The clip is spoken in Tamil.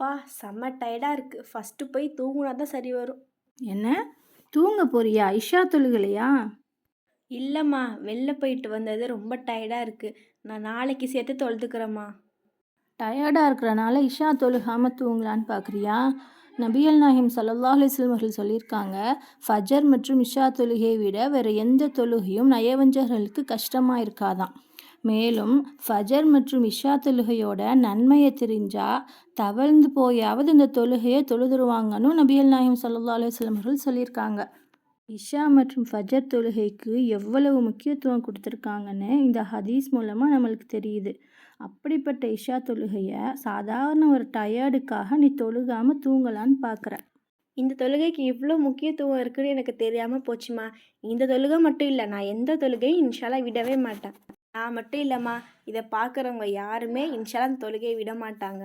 அப்பா செம்ம டயர்டாக இருக்குது. ஃபஸ்ட்டு போய் தூங்குனா தான் சரி வரும். என்ன தூங்க போறியா? இஷா தொழுகலையா? இல்லைம்மா, வெளில போயிட்டு வந்தது ரொம்ப டயர்டாக இருக்குது. நான் நாளைக்கு சேர்த்து தொழுதுக்கிறேம்மா. டயர்டாக இருக்கிறனால இஷா தொழுகாமல் தூங்கலான்னு பார்க்குறியா? நபிகள் நாயகம் ஸல்லல்லாஹு அலைஹி வஸல்லம் அவர்கள் சொல்லியிருக்காங்க, ஃபஜர் மற்றும் இஷா தொழுகையை விட வேறு எந்த தொழுகையும் நயவஞ்சகர்களுக்கு கஷ்டமாக இருக்காதாம். மேலும் ஃபஜர் மற்றும் இஷா தொழுகையோட நன்மையை தெரிஞ்சா தவழ்ந்து போயாவது இந்த தொழுகையை தொழுதுருவாங்கன்னு நபிகள் நாயகம் ஸல்லல்லாஹு அலைஹி வஸல்லம் அவர்கள் சொல்லியிருக்காங்க. இஷா மற்றும் ஃபஜர் தொழுகைக்கு எவ்வளவு முக்கியத்துவம் கொடுத்துருக்காங்கன்னு இந்த ஹதீஸ் மூலமாக நம்மளுக்கு தெரியுது. அப்படிப்பட்ட இஷா தொழுகையை சாதாரண ஒரு டயர்டுக்காக நீ தொழுகாமல் தூங்கலான்னு பார்க்குற. இந்த தொழுகைக்கு இவ்வளோ முக்கியத்துவம் இருக்குன்னு எனக்கு தெரியாமல் போச்சுமா. இந்த தொழுகை மட்டும் இல்லை, நான் எந்த தொழுகையும் இன்ஷால்லா விடவே மாட்டேன். நான் மட்டும் இல்லைம்மா, இதை பார்க்குறவங்க யாருமே இன்ஷால்லா அந்த தொழுகையை விட மாட்டாங்க.